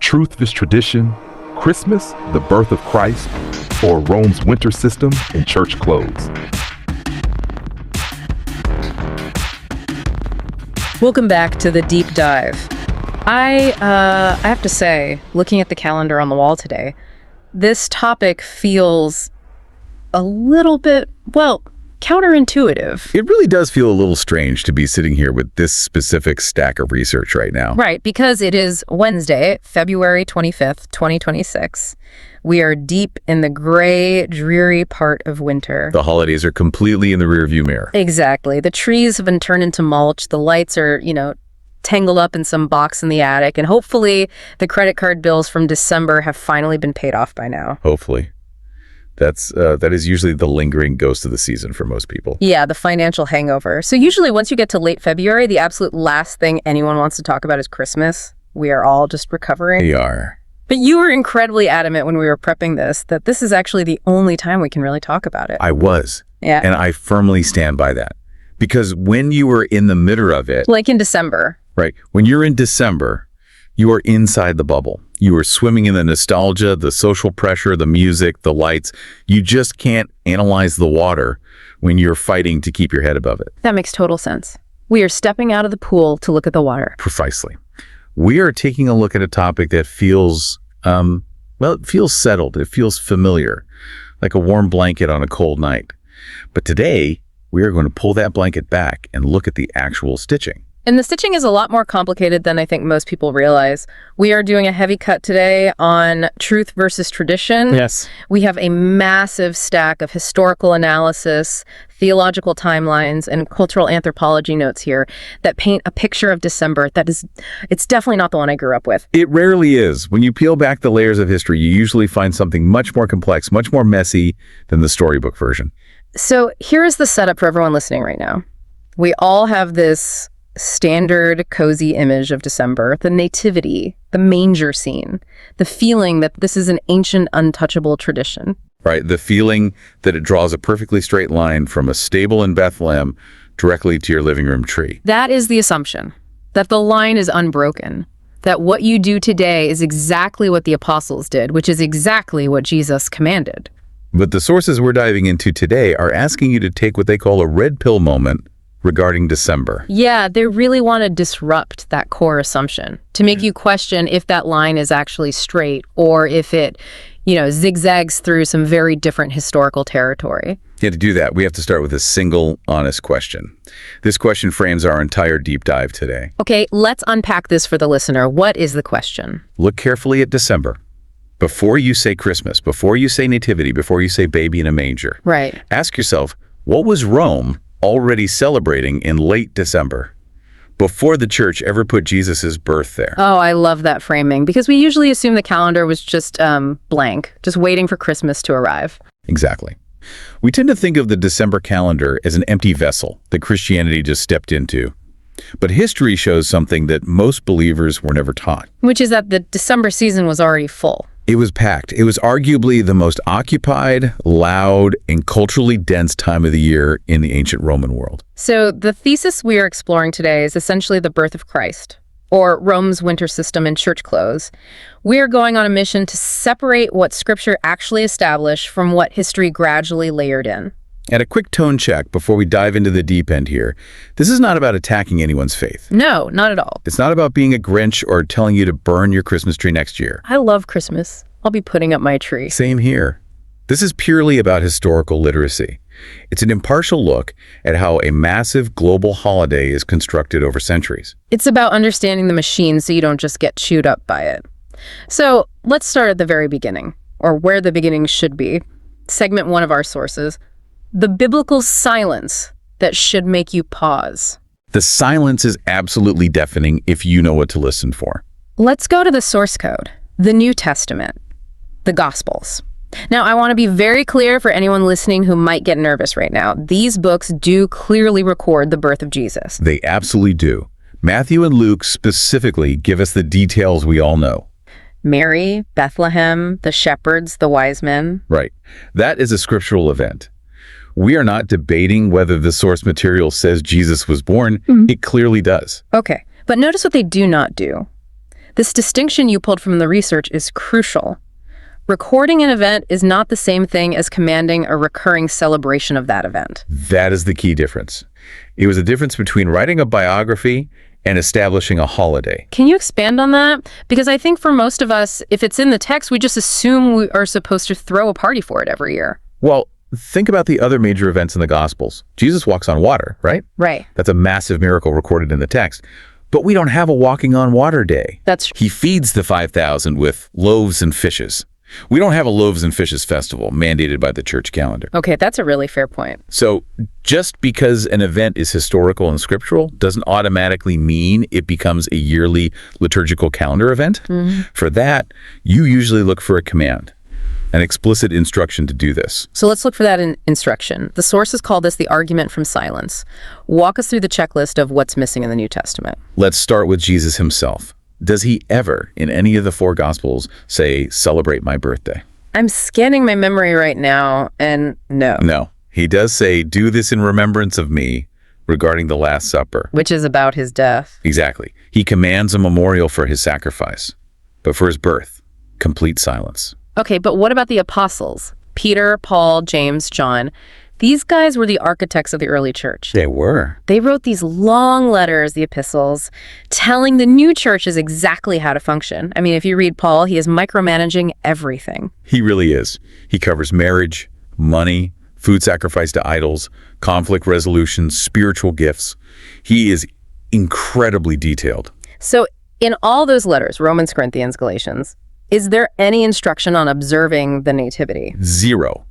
Truth vs. tradition, Christmas, the birth of Christ, or Rome's winter system in church clothes. Welcome back to the deep dive. I have to say, looking at the calendar on the wall today, this topic feels a little bit, well, counterintuitive. It really does feel a little strange to be sitting here with this specific stack of research right now. Right, because it is Wednesday, February 25th, 2026. We are deep in the gray, dreary part of winter. The holidays are completely in the rearview mirror. Exactly. The trees have been turned into mulch. The lights are, tangled up in some box in the attic. And hopefully the credit card bills from December have finally been paid off by now. Hopefully. That is usually the lingering ghost of the season for most people. Yeah, the financial hangover. So usually once you get to late February, the absolute last thing anyone wants to talk about is Christmas. We are all just recovering. We are. But you were incredibly adamant when we were prepping this that this is actually the only time we can really talk about it. I was. Yeah. And I firmly stand by that. Because when you were in the middle of it... Like in December. Right. When you're in December, you are inside the bubble. You are swimming in the nostalgia, the social pressure, the music, the lights. You just can't analyze the water when you're fighting to keep your head above it. That makes total sense. We are stepping out of the pool to look at the water. Precisely. We are taking a look at a topic that feels, it feels settled. It feels familiar, like a warm blanket on a cold night. But today, we are going to pull that blanket back and look at the actual stitching. And the stitching is a lot more complicated than I think most people realize. We are doing a heavy cut today on truth versus tradition. Yes. We have a massive stack of historical analysis, theological timelines, and cultural anthropology notes here that paint a picture of December it's definitely not the one I grew up with. It rarely is. When you peel back the layers of history, you usually find something much more complex, much more messy than the storybook version. So here is the setup for everyone listening right now. We all have this standard cozy image of December, the nativity, the manger scene, the feeling that this is an ancient, untouchable tradition. Right, the feeling that it draws a perfectly straight line from a stable in Bethlehem directly to your living room tree. That is the assumption, that the line is unbroken, that what you do today is exactly what the apostles did, which is exactly what Jesus commanded. But the sources we're diving into today are asking you to take what they call a red pill moment regarding December. Yeah, they really want to disrupt that core assumption, to make you question if that line is actually straight or if it, zigzags through some very different historical territory. Yeah, to do that, we have to start with a single, honest question. This question frames our entire deep dive today. Okay, let's unpack this for the listener. What is the question? Look carefully at December. Before you say Christmas, before you say nativity, before you say baby in a manger, right. Ask yourself, what was Rome already celebrating in late December, before the church ever put Jesus' birth there? Oh, I love that framing, because we usually assume the calendar was just blank, just waiting for Christmas to arrive. Exactly. We tend to think of the December calendar as an empty vessel that Christianity just stepped into. But history shows something that most believers were never taught. Which is that the December season was already full. It was packed. It was arguably the most occupied, loud, and culturally dense time of the year in the ancient Roman world. So the thesis we are exploring today is essentially the birth of Christ, or Rome's winter system in church clothes. We are going on a mission to separate what Scripture actually established from what history gradually layered in. And a quick tone check before we dive into the deep end here. This is not about attacking anyone's faith. No, not at all. It's not about being a Grinch or telling you to burn your Christmas tree next year. I love Christmas. I'll be putting up my tree. Same here. This is purely about historical literacy. It's an impartial look at how a massive global holiday is constructed over centuries. It's about understanding the machine so you don't just get chewed up by it. So let's start at the very beginning, or where the beginning should be. Segment 1 of our sources. The biblical silence that should make you pause. The silence is absolutely deafening if you know what to listen for. Let's go to the source code, the New Testament, the Gospels. Now, I want to be very clear for anyone listening who might get nervous right now. These books do clearly record the birth of Jesus. They absolutely do. Matthew and Luke specifically give us the details we all know. Mary, Bethlehem, the shepherds, the wise men. Right. That is a scriptural event. We are not debating whether the source material says Jesus was born. It clearly does. Okay, but notice what they do not do. This distinction you pulled from the research is crucial. Recording an event is not the same thing as commanding a recurring celebration of that event. That is the key difference. It was a difference between writing a biography and establishing a holiday. Can you expand on that? Because I think for most of us, if it's in the text, we just assume we are supposed to throw a party for it every year. Well, think about the other major events in the Gospels. Jesus walks on water, right? Right. That's a massive miracle recorded in the text. But we don't have a walking on water day. That's He feeds the 5,000 with loaves and fishes. We don't have a loaves and fishes festival mandated by the church calendar. okay, that's a really fair point. So just because an event is historical and scriptural doesn't automatically mean it becomes a yearly liturgical calendar event. For that, you usually look for a command, an explicit instruction to do this. So let's look for that in instruction. The sources call this the argument from silence. Walk us through the checklist of what's missing in the New Testament. Let's start with Jesus himself. Does he ever, in any of the 4 Gospels, say, celebrate my birthday? I'm scanning my memory right now, and no. No. He does say, do this in remembrance of me, regarding the Last Supper. Which is about his death. Exactly. He commands a memorial for his sacrifice. But for his birth, complete silence. Okay, but what about the apostles? Peter, Paul, James, John. These guys were the architects of the early church. They were. They wrote these long letters, the epistles, telling the new churches exactly how to function. I mean, if you read Paul, he is micromanaging everything. He really is. He covers marriage, money, food sacrifice to idols, conflict resolution, spiritual gifts. He is incredibly detailed. So in all those letters, Romans, Corinthians, Galatians, is there any instruction on observing the nativity? 0.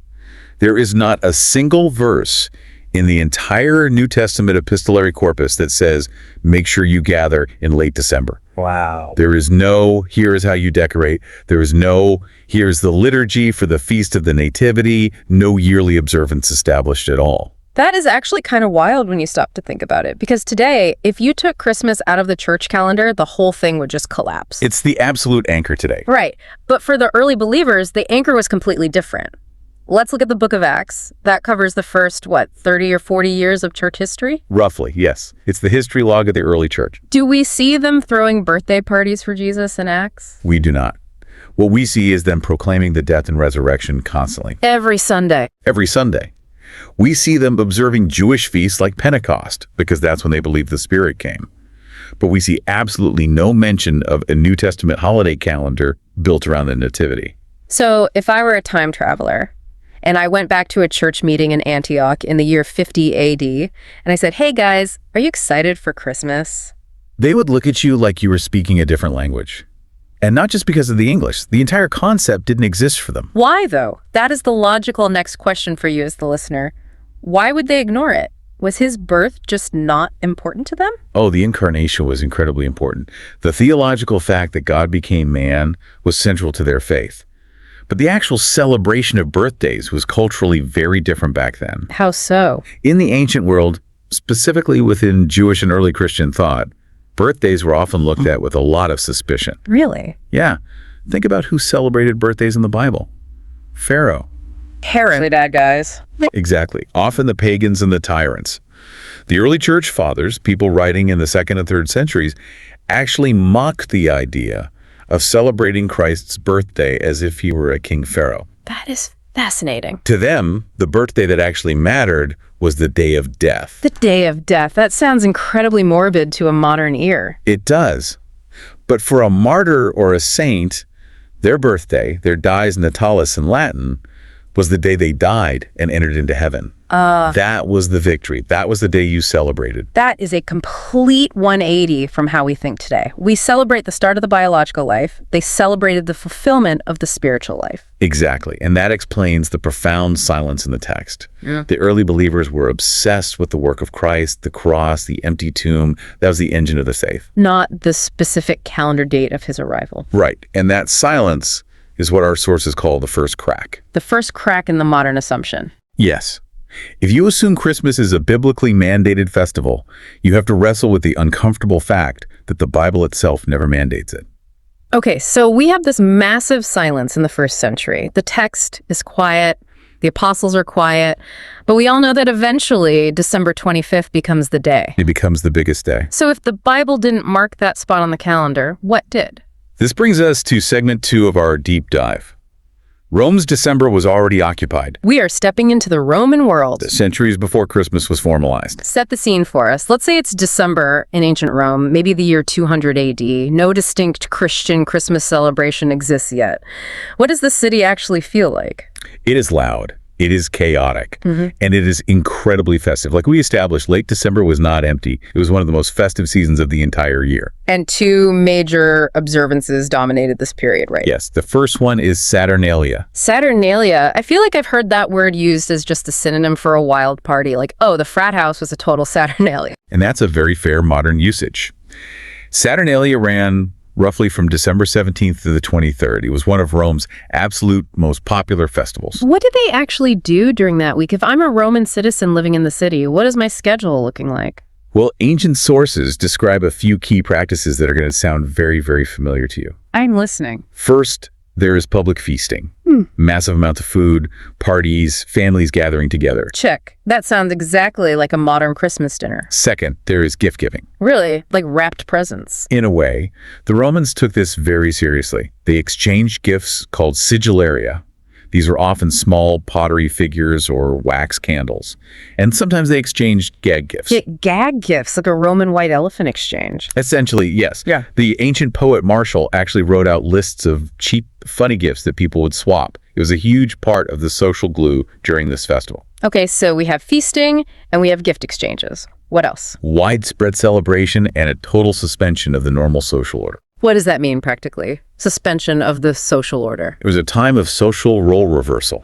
There is not a single verse in the entire New Testament epistolary corpus that says, make sure you gather in late December. Wow. There is no, here is how you decorate. There is no, here's the liturgy for the Feast of the Nativity. No yearly observance established at all. That is actually kind of wild when you stop to think about it. Because today, if you took Christmas out of the church calendar, the whole thing would just collapse. It's the absolute anchor today. Right. But for the early believers, the anchor was completely different. Let's look at the book of Acts. That covers the first, 30 or 40 years of church history? Roughly, yes. It's the history log of the early church. Do we see them throwing birthday parties for Jesus in Acts? We do not. What we see is them proclaiming the death and resurrection constantly. Every Sunday. Every Sunday. We see them observing Jewish feasts like Pentecost, because that's when they believed the Spirit came. But we see absolutely no mention of a New Testament holiday calendar built around the Nativity. So if I were a time traveler, and I went back to a church meeting in Antioch in the year 50 AD, and I said, hey guys, are you excited for Christmas? They would look at you like you were speaking a different language. And not just because of the English. The entire concept didn't exist for them. Why, though? That is the logical next question for you as the listener. Why would they ignore it? Was his birth just not important to them? Oh, the incarnation was incredibly important. The theological fact that God became man was central to their faith. But the actual celebration of birthdays was culturally very different back then. How so? In the ancient world, specifically within Jewish and early Christian thought, birthdays were often looked at with a lot of suspicion. Really? Yeah. Think about who celebrated birthdays in the Bible. Pharaoh. Herod. Really bad guys. Exactly. Often the pagans and the tyrants. The early church fathers, people writing in the 2nd and 3rd centuries, actually mocked the idea of celebrating Christ's birthday as if he were a king pharaoh. That is fascinating. To them, the birthday that actually mattered was the day of death. The day of death. That sounds incredibly morbid to a modern ear. It does. But for a martyr or a saint, their birthday, their dies natalis in Latin, was the day they died and entered into heaven. That was the victory. That was the day you celebrated. That is a complete 180 from how we think today. We celebrate the start of the biological life. They celebrated the fulfillment of the spiritual life. Exactly. And that explains the profound silence in the text. Yeah. The early believers were obsessed with the work of Christ, the cross, the empty tomb. That was the engine of the faith. Not the specific calendar date of his arrival. Right. And that silence is what our sources call the first crack. The first crack in the modern assumption. Yes. If you assume Christmas is a biblically mandated festival, you have to wrestle with the uncomfortable fact that the Bible itself never mandates it. Okay, so we have this massive silence in the first century. The text is quiet, the apostles are quiet, but we all know that eventually December 25th becomes the day. It becomes the biggest day. So if the Bible didn't mark that spot on the calendar, what did? This brings us to segment 2 of our deep dive. Rome's December was already occupied, We are stepping into the Roman world. centuries before Christmas was formalized. Set the scene for us. Let's say it's December in ancient Rome, maybe the year 200 AD. No distinct Christian Christmas celebration exists yet. What does the city actually feel like? It is loud, it is chaotic, and it is incredibly festive. Like we established, late December was not empty. It was one of the most festive seasons of the entire year. And two major observances dominated this period, right? Yes, the first one is Saturnalia. Saturnalia, I feel like I've heard that word used as just a synonym for a wild party. Like, oh, the frat house was a total Saturnalia. And that's a very fair modern usage. Saturnalia ran roughly from December 17th to the 23rd. It was one of Rome's absolute most popular festivals. What did they actually do during that week? If I'm a Roman citizen living in the city, what is my schedule looking like? Well, ancient sources describe a few key practices that are going to sound very, very familiar to you. I'm listening. First, there is public feasting. Massive amounts of food, parties, families gathering together. Check. That sounds exactly like a modern Christmas dinner. Second, there is gift giving. Really? Like wrapped presents. In a way, the Romans took this very seriously. They exchanged gifts called sigillaria. These were often small pottery figures or wax candles. And sometimes they exchanged gag gifts. Gag gifts, like a Roman white elephant exchange. Essentially, yes. Yeah. The ancient poet Martial actually wrote out lists of cheap, funny gifts that people would swap. It was a huge part of the social glue during this festival. Okay, so we have feasting and we have gift exchanges. What else? Widespread celebration and a total suspension of the normal social order. What does that mean practically? Suspension of the social order. It was a time of social role reversal.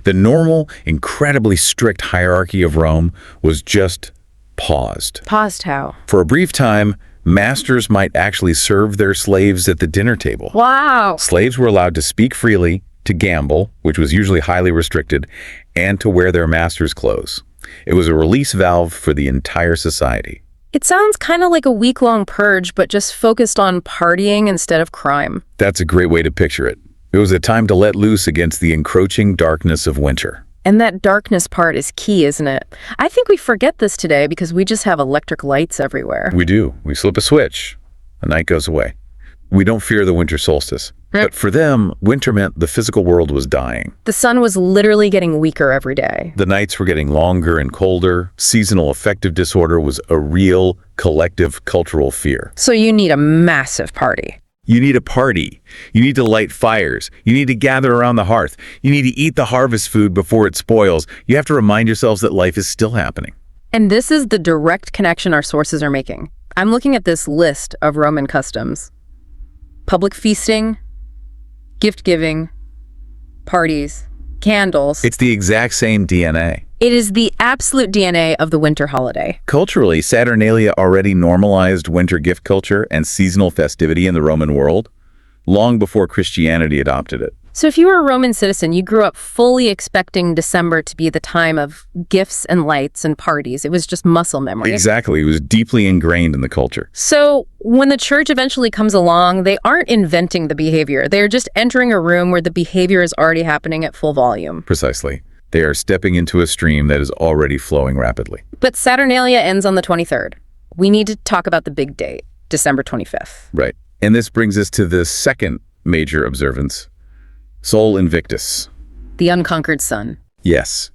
The normal, incredibly strict hierarchy of Rome was just paused. Paused how? For a brief time, masters might actually serve their slaves at the dinner table. Wow. Slaves were allowed to speak freely, to gamble, which was usually highly restricted, and to wear their master's clothes. It was a release valve for the entire society. It sounds kind of like a week-long purge, but just focused on partying instead of crime. That's a great way to picture it. It was a time to let loose against the encroaching darkness of winter. And that darkness part is key, isn't it? I think we forget this today because we just have electric lights everywhere. We do. We flip a switch. A night goes away. We don't fear the winter solstice. But for them, winter meant the physical world was dying. The sun was literally getting weaker every day. The nights were getting longer and colder. Seasonal affective disorder was a real collective cultural fear. So you need a massive party. You need a party. You need to light fires. You need to gather around the hearth. You need to eat the harvest food before it spoils. You have to remind yourselves that life is still happening. And this is the direct connection our sources are making. I'm looking at this list of Roman customs. Public feasting, gift giving, parties, candles. It's the exact same DNA. It is the absolute DNA of the winter holiday. Culturally, Saturnalia already normalized winter gift culture and seasonal festivity in the Roman world, long before Christianity adopted it. So if you were a Roman citizen, you grew up fully expecting December to be the time of gifts and lights and parties. It was just muscle memory. Exactly. It was deeply ingrained in the culture. So when the church eventually comes along, they aren't inventing the behavior. They're just entering a room where the behavior is already happening at full volume. Precisely. They are stepping into a stream that is already flowing rapidly. But Saturnalia ends on the 23rd. We need to talk about the big date, December 25th. Right. And this brings us to the second major observance, Sol Invictus. The unconquered sun. Yes.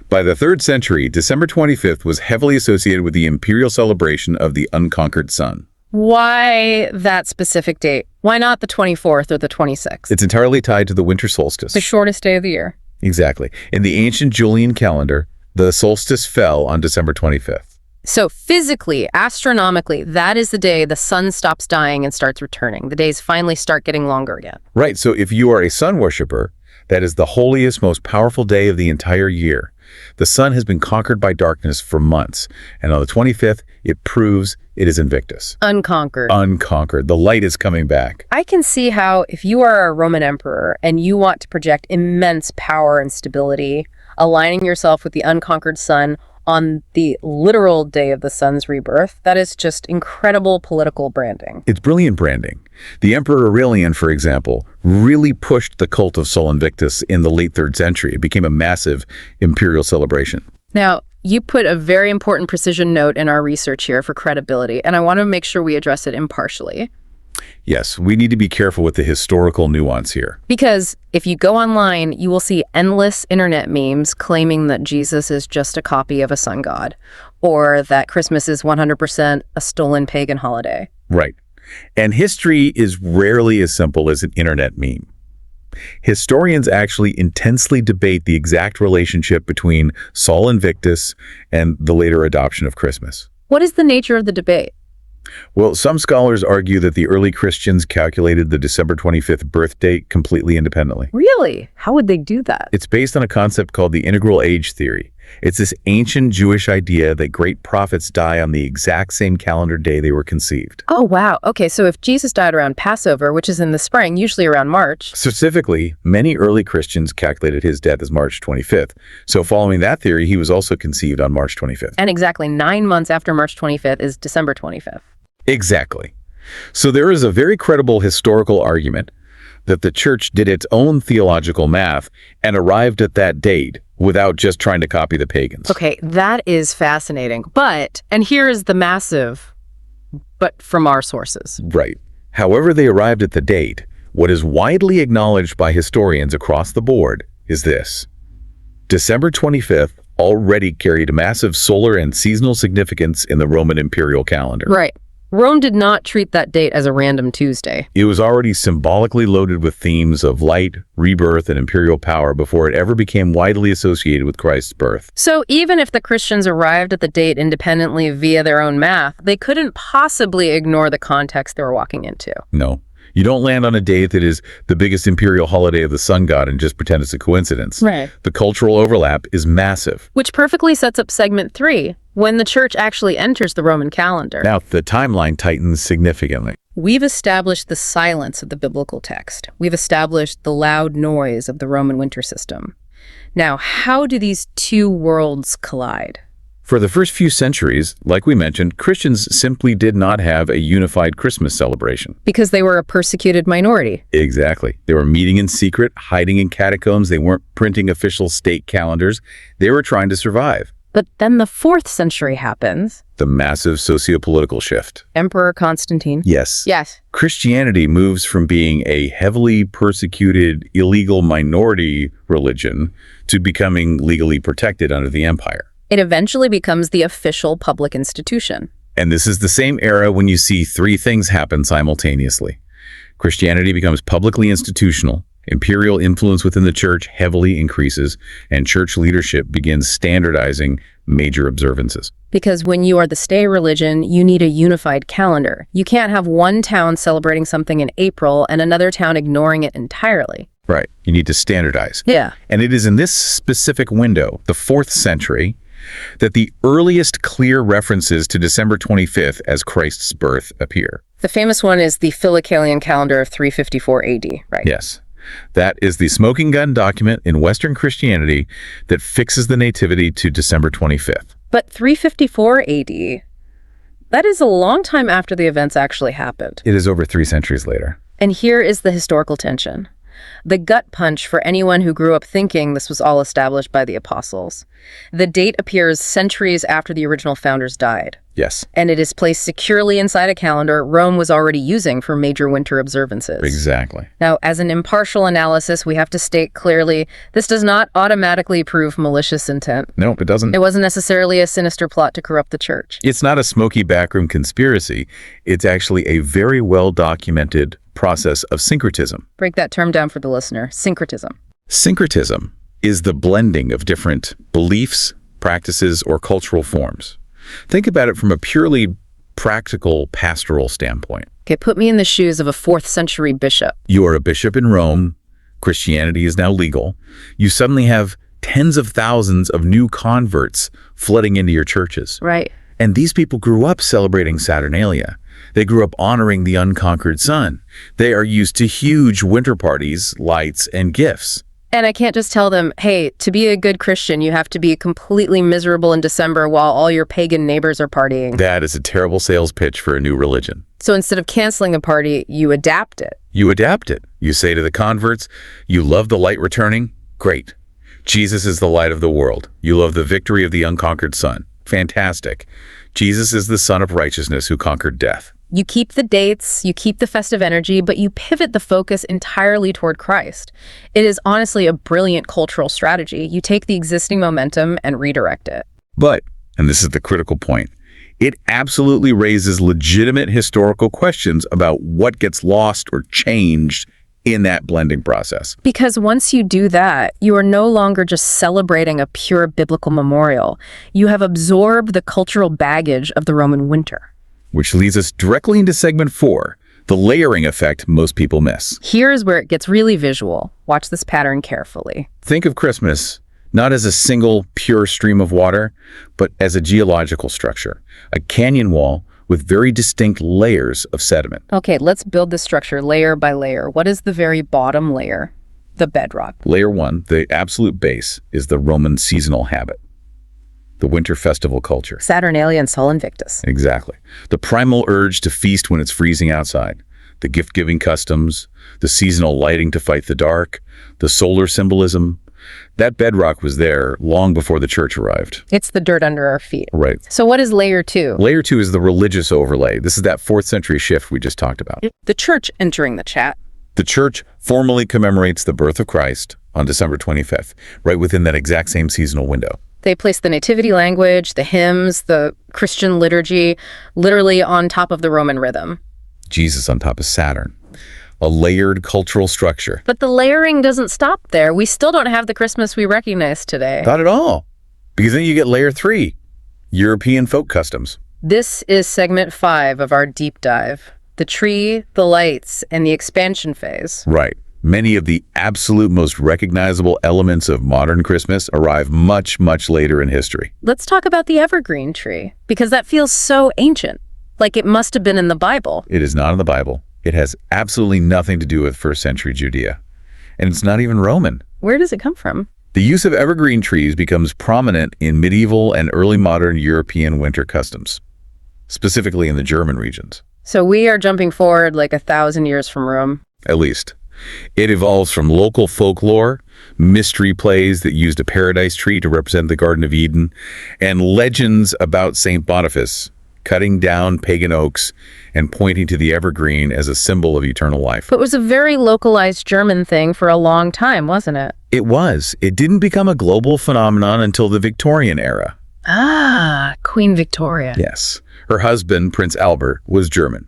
By the 3rd century, December 25th was heavily associated with the imperial celebration of the unconquered sun. Why that specific date? Why not the 24th or the 26th? It's entirely tied to the winter solstice. The shortest day of the year. Exactly. In the ancient Julian calendar, the solstice fell on December 25th. So physically, astronomically, that is the day the sun stops dying and starts returning. The days finally start getting longer again. Right. So if you are a sun worshiper, that is the holiest, most powerful day of the entire year. The sun has been conquered by darkness for months. And on the 25th, it proves it is Invictus. Unconquered. Unconquered. The light is coming back. I can see how if you are a Roman emperor and you want to project immense power and stability, aligning yourself with the unconquered sun on the literal day of the sun's rebirth, that is just incredible political branding. It's brilliant branding. The Emperor Aurelian, for example, really pushed the cult of Sol Invictus in the late 3rd century. It became a massive imperial celebration. Now, you put a very important precision note in our research here for credibility, and I want to make sure we address it impartially. Yes, we need to be careful with the historical nuance here. Because if you go online, you will see endless internet memes claiming that Jesus is just a copy of a sun god, or that Christmas is 100% a stolen pagan holiday. Right. And history is rarely as simple as an internet meme. Historians actually intensely debate the exact relationship between Sol Invictus and the later adoption of Christmas. What is the nature of the debate? Well, some scholars argue that the early Christians calculated the December 25th birth date completely independently. Really? How would they do that? It's based on a concept called the integral age theory. It's this ancient Jewish idea that great prophets die on the exact same calendar day they were conceived. Oh, wow. Okay, so if Jesus died around Passover, which is in the spring, usually around March. Specifically, many early Christians calculated his death as March 25th. So following that theory, he was also conceived on March 25th. And exactly 9 months after March 25th is December 25th. Exactly. So there is a very credible historical argument that the church did its own theological math and arrived at that date without just trying to copy the pagans. Okay, that is fascinating. And here is the massive, but from our sources. Right. However they arrived at the date, what is widely acknowledged by historians across the board is this. December 25th already carried a massive solar and seasonal significance in the Roman imperial calendar. Right. Rome did not treat that date as a random Tuesday. It was already symbolically loaded with themes of light, rebirth, and imperial power before it ever became widely associated with Christ's birth. So even if the Christians arrived at the date independently via their own math, they couldn't possibly ignore the context they were walking into. No. You don't land on a date that is the biggest imperial holiday of the sun god and just pretend it's a coincidence. Right. The cultural overlap is massive. Which perfectly sets up segment 3, when the church actually enters the Roman calendar. Now, the timeline tightens significantly. We've established the silence of the biblical text. We've established the loud noise of the Roman winter system. Now, how do these two worlds collide? For the first few centuries, like we mentioned, Christians simply did not have a unified Christmas celebration. Because they were a persecuted minority. Exactly. They were meeting in secret, hiding in catacombs. They weren't printing official state calendars. They were trying to survive. But then the 4th century happens. The massive socio-political shift. Emperor Constantine. Yes. Yes. Christianity moves from being a heavily persecuted, illegal minority religion to becoming legally protected under the empire. It eventually becomes the official public institution. And this is the same era when you see three things happen simultaneously. Christianity becomes publicly institutional, imperial influence within the church heavily increases, and church leadership begins standardizing major observances. Because when you are the state religion, you need a unified calendar. You can't have one town celebrating something in April and another town ignoring it entirely. Right. You need to standardize. Yeah. And it is in this specific window, the 4th century, that the earliest clear references to December 25th as Christ's birth appear. The famous one is the Philocalian calendar of 354 AD, right? Yes. That is the smoking gun document in Western Christianity that fixes the nativity to December 25th. But 354 AD, that is a long time after the events actually happened. It is over 3 centuries later. And here is the historical tension. The gut punch for anyone who grew up thinking this was all established by the apostles. The date appears centuries after the original founders died. Yes. And it is placed securely inside a calendar Rome was already using for major winter observances. Exactly. Now, as an impartial analysis, we have to state clearly, this does not automatically prove malicious intent. No, it doesn't. It wasn't necessarily a sinister plot to corrupt the church. It's not a smoky backroom conspiracy. It's actually a very well-documented process of syncretism. Break that term down for the listener. Syncretism. Syncretism is the blending of different beliefs, practices, or cultural forms. Think about it from a purely practical pastoral standpoint. Okay, put me in the shoes of a 4th century bishop. You are a bishop in Rome. Christianity is now legal. You suddenly have tens of thousands of new converts flooding into your churches. Right. And these people grew up celebrating Saturnalia. They grew up honoring the unconquered sun. They are used to huge winter parties, lights, and gifts. And I can't just tell them, hey, to be a good Christian, you have to be completely miserable in December while all your pagan neighbors are partying. That is a terrible sales pitch for a new religion. So instead of canceling a party, you adapt it. You adapt it. You say to the converts, you love the light returning? Great. Jesus is the light of the world. You love the victory of the unconquered sun. Fantastic. Jesus is the Son of Righteousness who conquered death. You keep the dates, you keep the festive energy, but you pivot the focus entirely toward Christ. It is honestly a brilliant cultural strategy. You take the existing momentum and redirect it. But, and this is the critical point, it absolutely raises legitimate historical questions about what gets lost or changed in that blending process. Because once you do that, you are no longer just celebrating a pure biblical memorial. You have absorbed the cultural baggage of the Roman winter. Which leads us directly into segment 4, the layering effect most people miss. Here's where it gets really visual. Watch this pattern carefully. Think of Christmas not as a single pure stream of water, but as a geological structure, a canyon wall with very distinct layers of sediment. Okay, let's build this structure layer by layer. What is the very bottom layer? The bedrock. Layer 1, the absolute base, is the Roman seasonal habit, the winter festival culture. Saturnalia and Sol Invictus. Exactly. The primal urge to feast when it's freezing outside, the gift-giving customs, the seasonal lighting to fight the dark, the solar symbolism. That bedrock was there long before the church arrived. It's the dirt under our feet. Right. So what is layer 2? Layer 2 is the religious overlay. This is that 4th century shift we just talked about. The church entering the chat. The church formally commemorates the birth of Christ on December 25th, right within that exact same seasonal window. They place the nativity language, the hymns, the Christian liturgy, literally on top of the Roman rhythm. Jesus on top of Saturn. A layered cultural structure. But the layering doesn't stop there. We still don't have the Christmas we recognize today. Not at all. Because then you get layer 3, European folk customs. This is segment 5 of our deep dive. The tree, the lights, and the expansion phase. Right. Many of the absolute most recognizable elements of modern Christmas arrive much, much later in history. Let's talk about the evergreen tree, because that feels so ancient, like it must have been in the Bible. It is not in the Bible. It has absolutely nothing to do with 1st century Judea. And it's not even Roman. Where does it come from? The use of evergreen trees becomes prominent in medieval and early modern European winter customs, specifically in the German regions. So we are jumping forward like 1,000 years from Rome. At least. It evolves from local folklore, mystery plays that used a paradise tree to represent the Garden of Eden, and legends about St. Boniface cutting down pagan oaks and pointing to the evergreen as a symbol of eternal life. But it was a very localized German thing for a long time, wasn't it? It was. It didn't become a global phenomenon until the Victorian era. Ah, Queen Victoria. Yes. Her husband, Prince Albert, was German.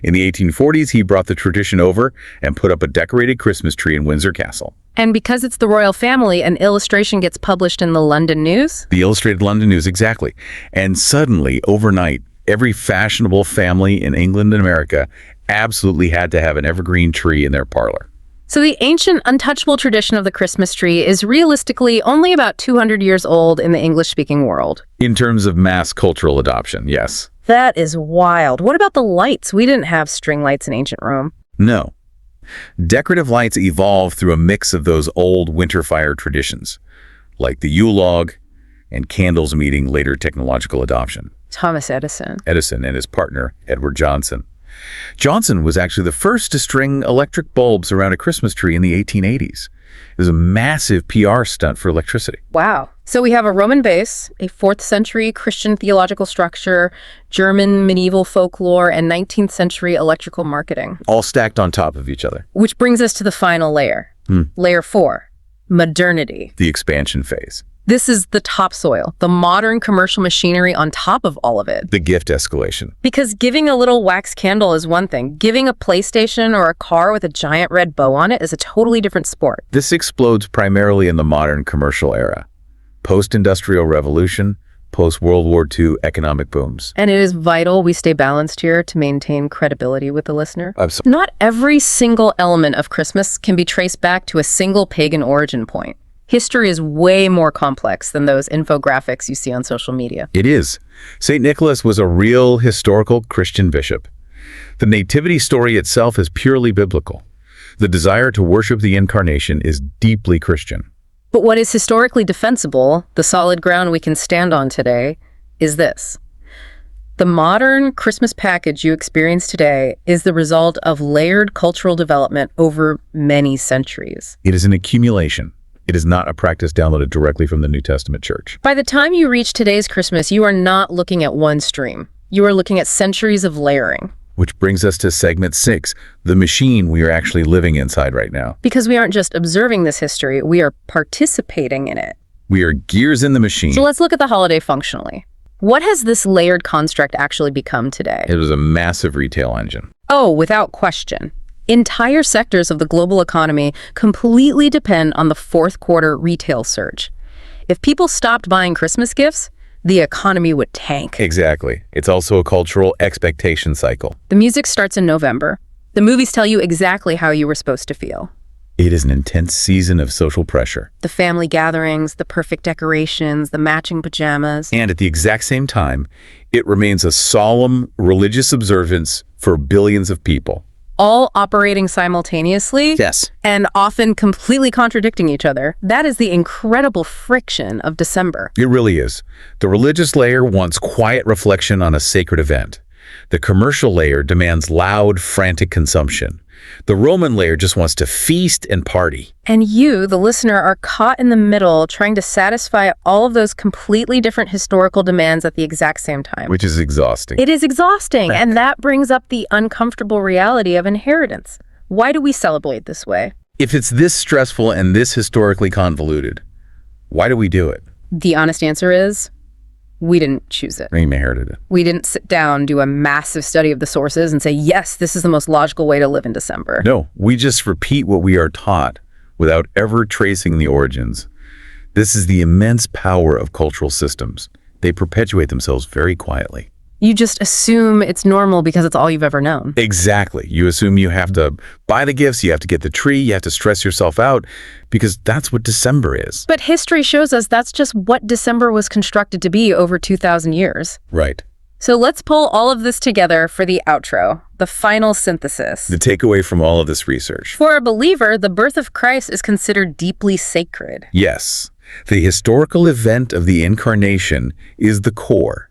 In the 1840s, he brought the tradition over and put up a decorated Christmas tree in Windsor Castle. And because it's the royal family, an illustration gets published in the London News? The Illustrated London News, exactly. And suddenly, overnight, every fashionable family in England and America absolutely had to have an evergreen tree in their parlor. So the ancient, untouchable tradition of the Christmas tree is realistically only about 200 years old in the English-speaking world. In terms of mass cultural adoption, yes. That is wild. What about the lights? We didn't have string lights in ancient Rome. No. Decorative lights evolved through a mix of those old winter fire traditions, like the Yule log and candles meeting later technological adoption. Thomas Edison. Edison and his partner, Edward Johnson. Johnson was actually the first to string electric bulbs around a Christmas tree in the 1880s. It was a massive PR stunt for electricity. Wow. So we have a Roman base, a 4th century Christian theological structure, German medieval folklore, and 19th century electrical marketing. All stacked on top of each other. Which brings us to the final layer. Layer 4, modernity. The expansion phase. This is the topsoil, the modern commercial machinery on top of all of it. The gift escalation. Because giving a little wax candle is one thing. Giving a PlayStation or a car with a giant red bow on it is a totally different sport. This explodes primarily in the modern commercial era. Post-industrial revolution, post-World War II economic booms. And it is vital we stay balanced here to maintain credibility with the listener. Absolutely. Not every single element of Christmas can be traced back to a single pagan origin point. History is way more complex than those infographics you see on social media. It is. St. Nicholas was a real historical Christian bishop. The nativity story itself is purely biblical. The desire to worship the incarnation is deeply Christian. But what is historically defensible, the solid ground we can stand on today, is this. The modern Christmas package you experience today is the result of layered cultural development over many centuries. It is an accumulation. It is not a practice downloaded directly from the New Testament church. By the time you reach today's Christmas, you are not looking at one stream. You are looking at centuries of layering. Which brings us to segment 6, the machine we are actually living inside right now. Because we aren't just observing this history, we are participating in it. We are gears in the machine. So let's look at the holiday functionally. What has this layered construct actually become today? It was a massive retail engine. Oh, without question. Entire sectors of the global economy completely depend on the fourth quarter retail surge. If people stopped buying Christmas gifts, the economy would tank. Exactly. It's also a cultural expectation cycle. The music starts in November. The movies tell you exactly how you were supposed to feel. It is an intense season of social pressure. The family gatherings, the perfect decorations, the matching pajamas. And at the exact same time, it remains a solemn religious observance for billions of people. All operating simultaneously. Yes. And often completely contradicting each other. That is the incredible friction of December. It really is. The religious layer wants quiet reflection on a sacred event. The commercial layer demands loud, frantic consumption. The Roman layer just wants to feast and party. And you, the listener, are caught in the middle trying to satisfy all of those completely different historical demands at the exact same time. Which is exhausting. It is exhausting, and that brings up the uncomfortable reality of inheritance. Why do we celebrate this way? If it's this stressful and this historically convoluted, why do we do it? The honest answer is, we didn't choose it. We inherited it. We didn't sit down, do a massive study of the sources and say, yes, this is the most logical way to live in December. No, we just repeat what we are taught without ever tracing the origins. This is the immense power of cultural systems. They perpetuate themselves very quietly. You just assume it's normal because it's all you've ever known. Exactly. You assume you have to buy the gifts, you have to get the tree, you have to stress yourself out, because that's what December is. But history shows us that's just what December was constructed to be over 2,000 years. Right. So let's pull all of this together for the outro, the final synthesis. The takeaway from all of this research. For a believer, the birth of Christ is considered deeply sacred. Yes. The historical event of the incarnation is the core.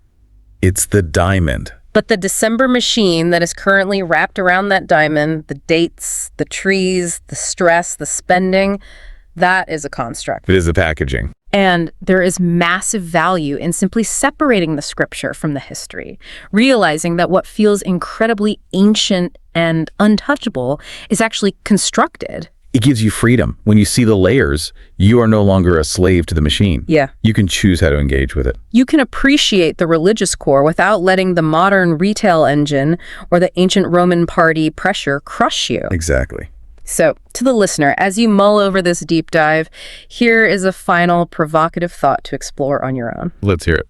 It's the diamond. But the December machine that is currently wrapped around that diamond, the dates, the trees, the stress, the spending, that is a construct. It is the packaging. And there is massive value in simply separating the scripture from the history, realizing that what feels incredibly ancient and untouchable is actually constructed. It gives you freedom. When you see the layers, you are no longer a slave to the machine. Yeah. You can choose how to engage with it. You can appreciate the religious core without letting the modern retail engine or the ancient Roman party pressure crush you. Exactly. So, to the listener, as you mull over this deep dive, here is a final provocative thought to explore on your own. Let's hear it.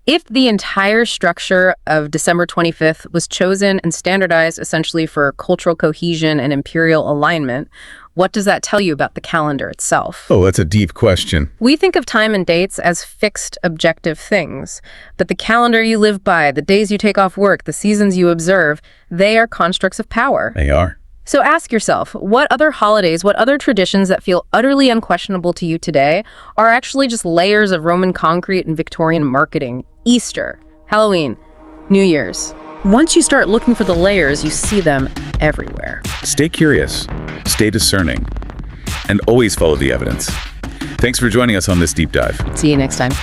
If the entire structure of December 25th was chosen and standardized essentially for cultural cohesion and imperial alignment, what does that tell you about the calendar itself? Oh, that's a deep question. We think of time and dates as fixed, objective things. But the calendar you live by, the days you take off work, the seasons you observe, they are constructs of power. They are. So ask yourself, what other holidays, what other traditions that feel utterly unquestionable to you today are actually just layers of Roman concrete and Victorian marketing? Easter, Halloween, New Year's. Once you start looking for the layers, you see them everywhere. Stay curious, stay discerning, and always follow the evidence. Thanks for joining us on this deep dive. See you next time.